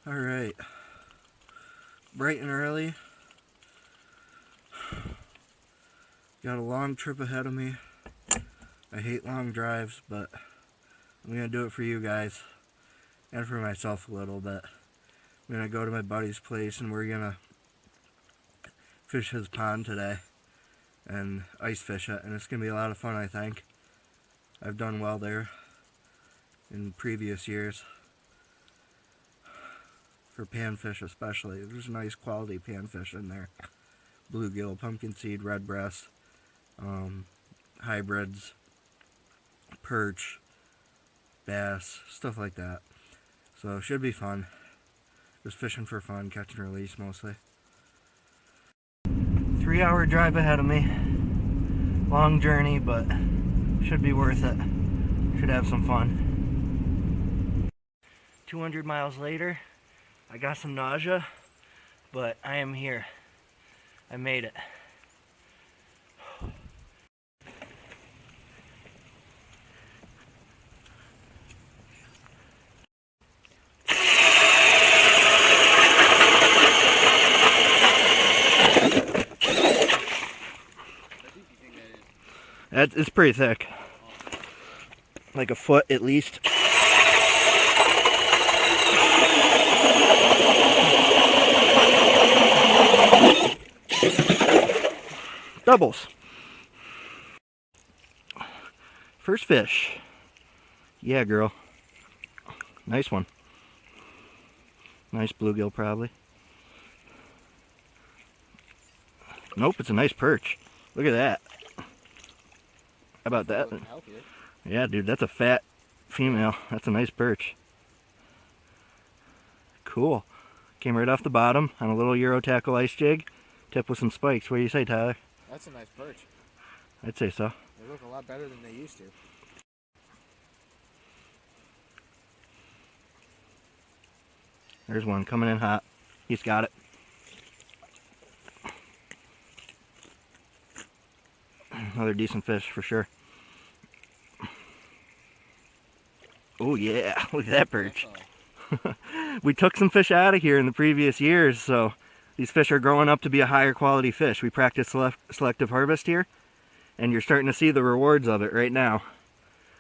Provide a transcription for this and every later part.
Alright, bright and early. Got a long trip ahead of me. I hate long drives, but I'm going to do it for you guys and for myself a little bit. I'm going to go to my buddy's place and we're going to fish his pond today and ice fish it, and it's going to be a lot of fun, I think. I've done well there in previous years. For panfish especially. There's nice quality panfish in there. Bluegill, pumpkin seed, redbreast, hybrids, perch, bass, stuff like that. So it should be fun. Just fishing for fun, catch and release mostly. 3-hour drive ahead of me. Long journey, but should be worth it. Should have some fun. 200 miles later. I got some nausea, but I am here. I made it. It's pretty thick. Like a foot at least. Doubles. First fish. Yeah, girl. Nice one. Nice bluegill, probably. Nope, it's a nice perch. Look at that. How about that? Yeah, dude, that's a fat female. That's a nice perch. Cool. Came right off the bottom on a little eurotackle ice jig. Tip with some spikes. What do you say, Tyler? That's a nice perch. I'd say so. They look a lot better than they used to. There's one coming in hot. He's got it. Another decent fish for sure. Oh yeah, look at that perch. We took some fish out of here in the previous years, so these fish are growing up to be a higher quality fish. We practice selective harvest here, and you're starting to see the rewards of it right now.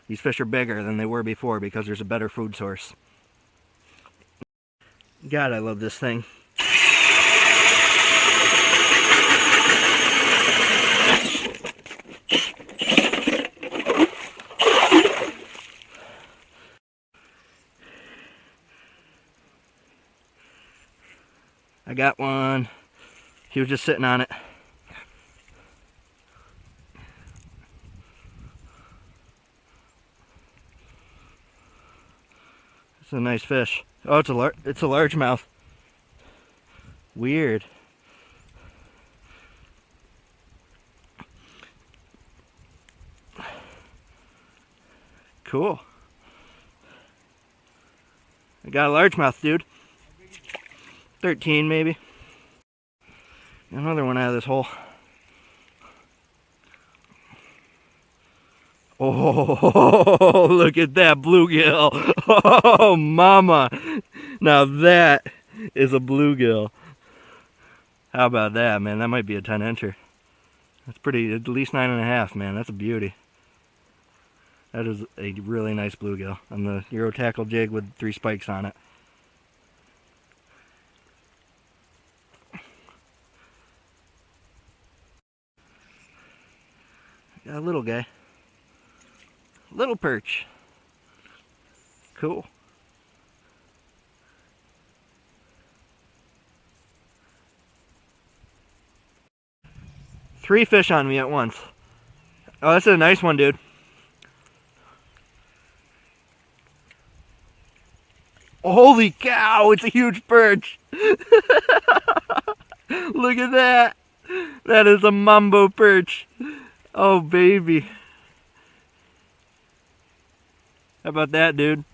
These fish are bigger than they were before because there's a better food source. God, I love this thing. I got one. He was just sitting on it. It's a nice fish. Oh, it's a largemouth. Weird. Cool. I got a largemouth, dude. 13 maybe. Another one out of this hole. Oh, look at that bluegill. Oh, mama. Now that is a bluegill. How about that, man? That might be a 10-incher. That's pretty, at least 9.5, man. That's a beauty. That is a really nice bluegill on the eurotackle jig with 3 spikes on it. Got a little guy. Little perch. Cool. Three fish on me at once. Oh, that's a nice one, dude. Holy cow, it's a huge perch. Look at that. That is a mambo perch. Oh, baby. How about that, dude?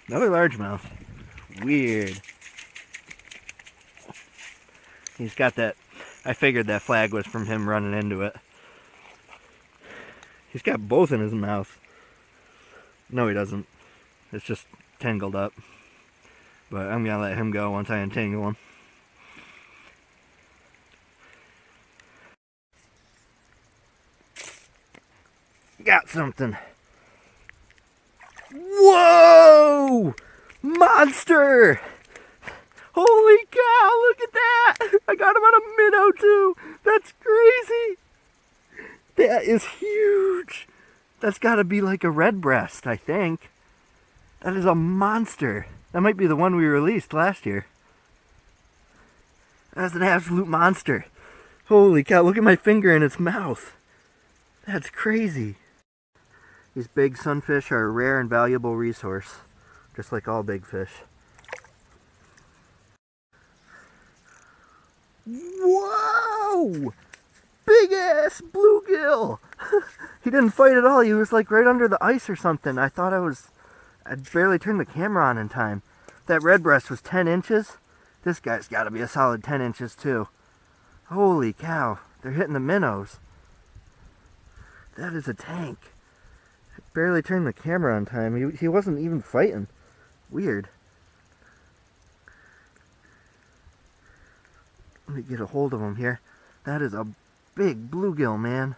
Another largemouth. Weird. He's got that. I figured that flag was from him running into it. He's got both in his mouth. No, he doesn't. It's just tangled up. But I'm gonna let him go once I untangle him. Got something. Whoa! Monster! Holy cow, look at that! I got him on a minnow too! That's crazy! That is huge! That's gotta be like a redbreast, I think. That is a monster. That might be the one we released last year. That's an absolute monster. Holy cow, look at my finger in its mouth. That's crazy. These big sunfish are a rare and valuable resource, just like all big fish. Whoa! Big ass bluegill! He didn't fight at all. He was like right under the ice or something. I'd barely turned the camera on in time. That redbreast was 10 inches. This guy's got to be a solid 10 inches too. Holy cow. They're hitting the minnows. That is a tank. I barely turned the camera on time. He wasn't even fighting. Weird. Let me get a hold of him here. That is a big bluegill, man.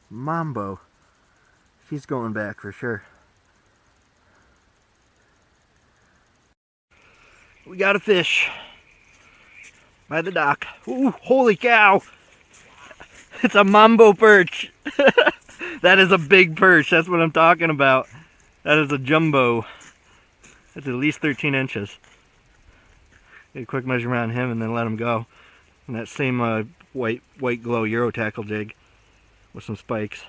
Mambo. He's going back for sure. We got a fish by the dock. Ooh, holy cow! It's a mambo perch. That is a big perch. That's what I'm talking about. That is a jumbo. That's at least 13 inches. Get a quick measurement on him and then let him go. And that same white glow eurotackle jig with some spikes.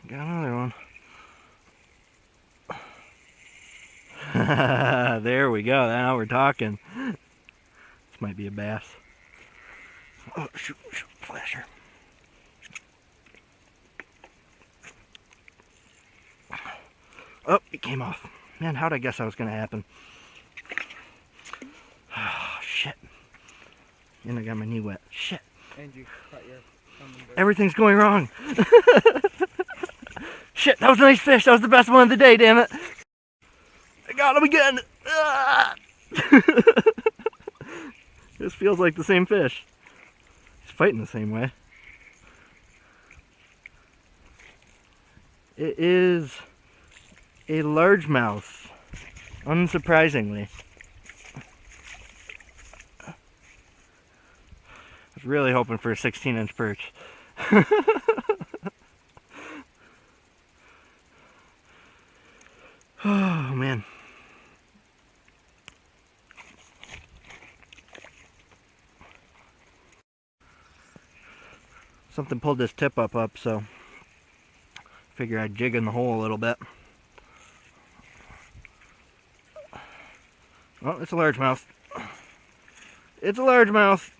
Got another one. There we go. Now we're talking. This might be a bass. Oh, shoot, flasher. Oh, it came off. Man, how'd I guess that was going to happen? Oh, shit. And I got my knee wet. Shit. And you cut your hummingbird. Everything's going wrong. Shit, that was a nice fish. That was the best one of the day, damn it. I got him again. Ah! This feels like the same fish. He's fighting the same way. It is a largemouth, unsurprisingly. I was really hoping for a 16-inch perch. Oh, man. Something pulled this tip up, so figure I'd jig in the hole a little bit. Oh, it's a largemouth. It's a largemouth.